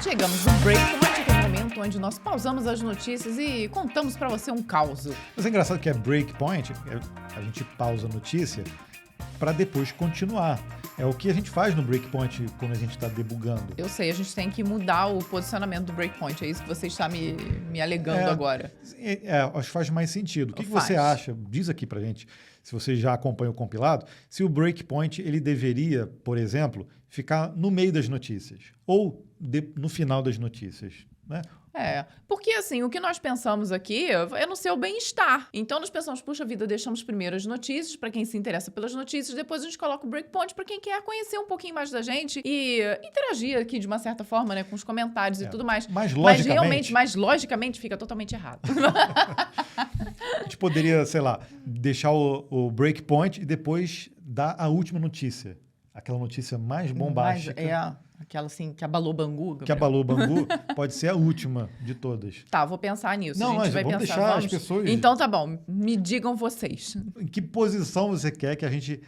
Chegamos no Breakpoint, aquele momento onde nós pausamos as notícias e contamos pra você um caos. Mas é engraçado que é Breakpoint, a gente pausa a notícia para depois continuar. É o que a gente faz no Breakpoint quando a gente está debugando. Eu sei, a gente tem que mudar o posicionamento do Breakpoint, é isso que você está me alegando agora. Acho que faz mais sentido. O que Faz. você acha? Diz aqui pra gente, se você já acompanha o compilado, se o Breakpoint ele deveria, por exemplo, ficar no meio das notícias ou no final das notícias, né? Porque assim, o que nós pensamos aqui é no seu bem-estar. Então nós pensamos, puxa vida, deixamos primeiro as notícias para quem se interessa pelas notícias, depois a gente coloca o breakpoint para quem quer conhecer um pouquinho mais da gente e interagir aqui de uma certa forma, né, com os comentários e tudo mais. Mas logicamente fica totalmente errado. A gente poderia, sei lá, deixar o breakpoint e depois dar a última notícia. Aquela notícia mais bombástica. Aquela assim, que abalou Bangu. Que abalou o Bangu, pode ser a última de todas. Tá, vou pensar nisso. Não, a gente mas vai vamos pensar, deixar as pessoas... Então tá bom, me digam vocês. Em que posição você quer que a gente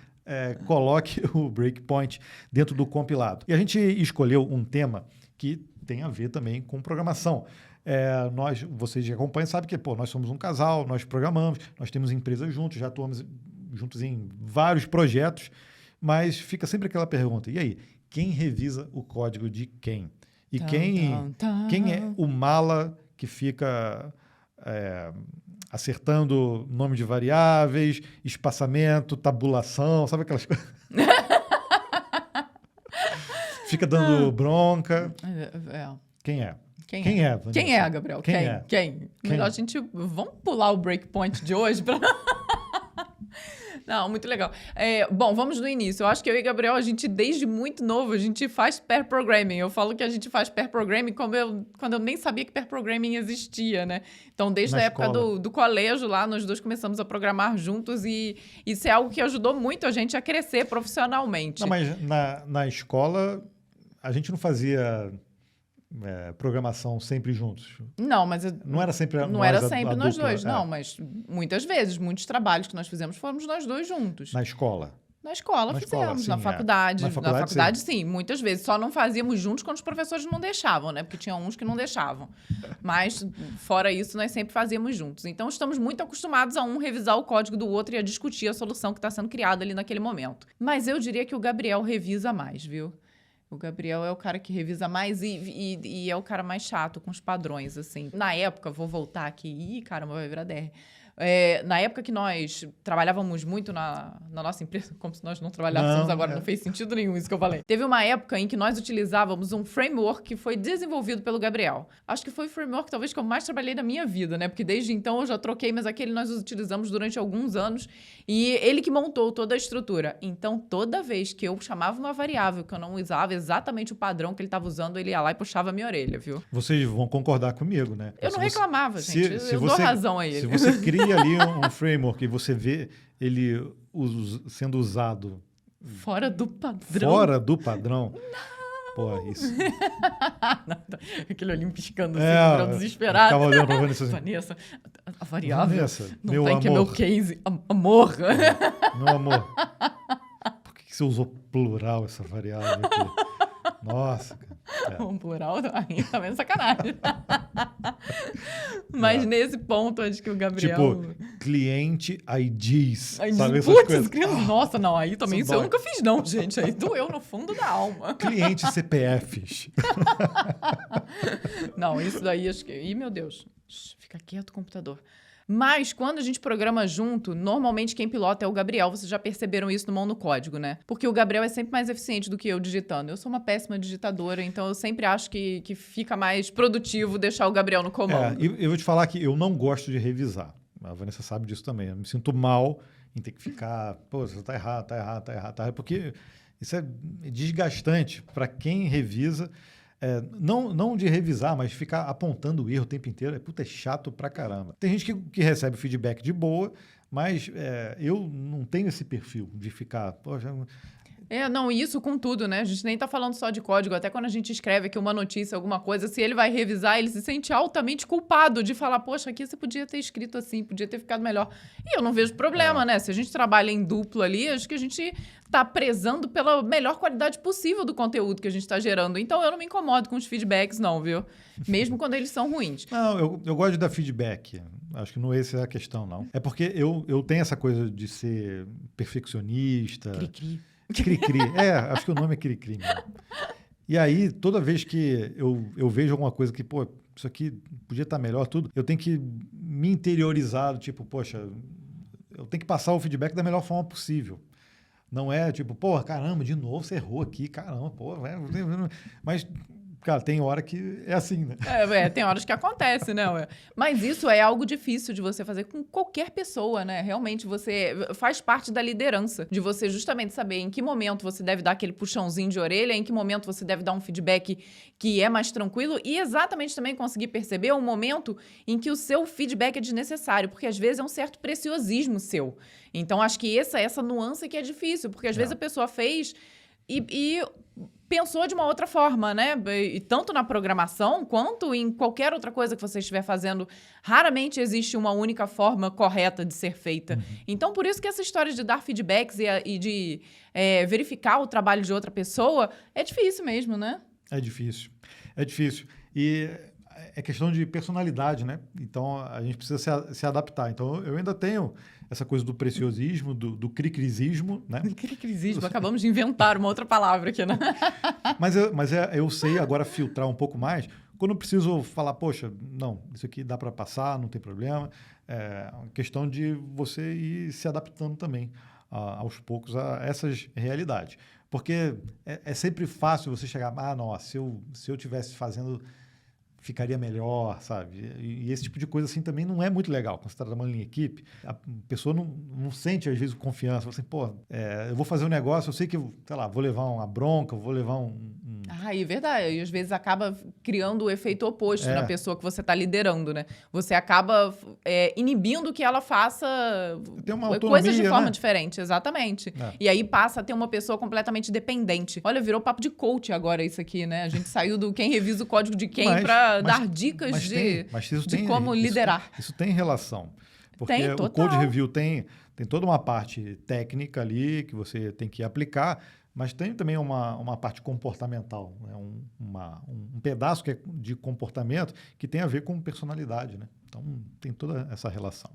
coloque o breakpoint dentro do compilado? E a gente escolheu um tema que tem a ver também com programação. Vocês que acompanham sabem que nós somos um casal, nós programamos, nós temos empresas juntos, já atuamos juntos em vários projetos, mas fica sempre aquela pergunta, e aí, quem revisa o código de quem? E quem é o mala que fica acertando nome de variáveis, espaçamento, tabulação, sabe aquelas coisas? Fica dando bronca. Quem é? Quem é, Vanessa? Quem é, Gabriel? Quem? Melhor a gente... Vamos pular o breakpoint de hoje para... Não, muito legal. Bom, vamos do início. Eu acho que eu e Gabriel, a gente, desde muito novo, a gente faz pair programming. Eu falo que a gente faz pair programming quando eu nem sabia que pair programming existia, né? Então, desde a época do colégio lá, nós dois começamos a programar juntos e isso é algo que ajudou muito a gente a crescer profissionalmente. Não, mas na escola, a gente não fazia... programação sempre juntos. Não, mas... Não era sempre nós dois, não, mas muitas vezes, muitos trabalhos que nós fizemos fomos nós dois juntos. Na escola? Na escola fizemos, sim, na faculdade. Na faculdade, sim, muitas vezes. Só não fazíamos juntos quando os professores não deixavam, né? Porque tinha uns que não deixavam. Mas, fora isso, nós sempre fazíamos juntos. Então, estamos muito acostumados a um revisar o código do outro e a discutir a solução que está sendo criada ali naquele momento. Mas eu diria que o Gabriel revisa mais, viu? O Gabriel é o cara que revisa mais e é o cara mais chato com os padrões, assim. Na época, vou voltar aqui... Ih, caramba, vai virar DR. Na época que nós trabalhávamos muito na nossa empresa, como se nós não trabalhássemos agora, não fez sentido nenhum isso que eu falei. Teve uma época em que nós utilizávamos um framework que foi desenvolvido pelo Gabriel. Acho que foi o framework talvez que eu mais trabalhei na minha vida, né? Porque desde então eu já troquei, mas aquele nós utilizamos durante alguns anos e ele que montou toda a estrutura. Então, toda vez que eu chamava uma variável que eu não usava exatamente o padrão que ele estava usando, ele ia lá e puxava a minha orelha, viu? Vocês vão concordar comigo, né? Eu não reclamava, gente. Eu dou razão a ele. Se você cria ali um framework e você vê ele sendo usado... Fora do padrão. Fora do padrão. Não. Pô, isso... Aquele olhinho piscando assim, desesperado. Ficava olhando pra Vanessa assim. Vanessa, a variável Vanessa, não meu tá aqui, é amor. meu case. Amor. Meu amor, por que você usou plural essa variável aqui? Nossa, cara. Um plural aí também é sacanagem. Mas nesse ponto, acho que o Gabriel... Tipo, cliente IDs. Aí, sabe essas putz, coisas? nossa, não, aí também Isso isso eu dói. nunca fiz não, gente. Aí doeu no fundo da alma. Cliente CPFs. Não, isso daí acho que... Ih, meu Deus. Fica quieto, computador. Mas, quando a gente programa junto, normalmente quem pilota é o Gabriel. Vocês já perceberam isso no Mão no Código, né? Porque o Gabriel é sempre mais eficiente do que eu digitando. Eu sou uma péssima digitadora, então eu sempre acho que fica mais produtivo deixar o Gabriel no comando. Eu vou te falar que eu não gosto de revisar. A Vanessa sabe disso também. Eu me sinto mal em ter que ficar... Pô, você tá errado. Porque isso é desgastante para quem revisa. Não de revisar, mas ficar apontando o erro o tempo inteiro. É chato pra caramba. Tem gente que recebe feedback de boa, mas eu não tenho esse perfil de ficar... Poxa, Não, isso com tudo, né? A gente nem tá falando só de código. Até quando a gente escreve aqui uma notícia, alguma coisa, se ele vai revisar, ele se sente altamente culpado de falar, poxa, aqui você podia ter escrito assim, podia ter ficado melhor. E eu não vejo problema, né? Se a gente trabalha em duplo ali, acho que a gente tá prezando pela melhor qualidade possível do conteúdo que a gente está gerando. Então, eu não me incomodo com os feedbacks, não, viu? Mesmo quando eles são ruins. Não, eu gosto de dar feedback. Acho que não essa é a questão, não. É porque eu tenho essa coisa de ser perfeccionista. Cri-cri. Cri-cri. Acho que o nome é cri-cri mesmo. E aí, toda vez que eu vejo alguma coisa que, pô, isso aqui podia estar melhor, tudo, eu tenho que me interiorizar, tipo, poxa, eu tenho que passar o feedback da melhor forma possível. Não é tipo, pô, caramba, de novo você errou aqui, caramba, pô. Mas, cara, tem hora que é assim, né? Tem horas que acontece, né? Mas isso é algo difícil de você fazer com qualquer pessoa, né? Realmente, você faz parte da liderança, de você justamente saber em que momento você deve dar aquele puxãozinho de orelha, em que momento você deve dar um feedback que é mais tranquilo e exatamente também conseguir perceber o momento em que o seu feedback é desnecessário, porque às vezes é um certo preciosismo seu. Então, acho que essa nuance que é difícil, porque às vezes a pessoa fez e pensou de uma outra forma, né? E tanto na programação quanto em qualquer outra coisa que você estiver fazendo, raramente existe uma única forma correta de ser feita. Então, por isso que essa história de dar feedbacks e de verificar o trabalho de outra pessoa é difícil mesmo, né? É difícil. É difícil. E é questão de personalidade, né? Então, a gente precisa se adaptar. Então, eu ainda tenho essa coisa do preciosismo, do cricrisismo, né? Cricrisismo, acabamos de inventar uma outra palavra aqui, né? Mas eu sei agora filtrar um pouco mais. Quando eu preciso falar, poxa, não, isso aqui dá para passar, não tem problema. É uma questão de você ir se adaptando também, aos poucos, a essas realidades. Porque é sempre fácil você chegar, não, se eu tivesse fazendo, ficaria melhor, sabe? E esse tipo de coisa assim também não é muito legal quando você está trabalhando em equipe. A pessoa não sente, às vezes, confiança. Fala assim, pô, eu vou fazer um negócio, eu sei que, sei lá, vou levar uma bronca, vou levar É verdade. E às vezes acaba criando o efeito oposto na pessoa que você está liderando, né? Você acaba inibindo que ela faça coisas de forma diferente. Exatamente. E aí passa a ter uma pessoa completamente dependente. Olha, virou papo de coach agora isso aqui, né? A gente saiu do quem revisa o código de quem para dar dicas de como liderar. Isso tem relação. Porque Tem, o Code Review tem toda uma parte técnica ali que você tem que aplicar, mas tem também uma parte comportamental, né? Um pedaço que é de comportamento que tem a ver com personalidade, né? Então, tem toda essa relação.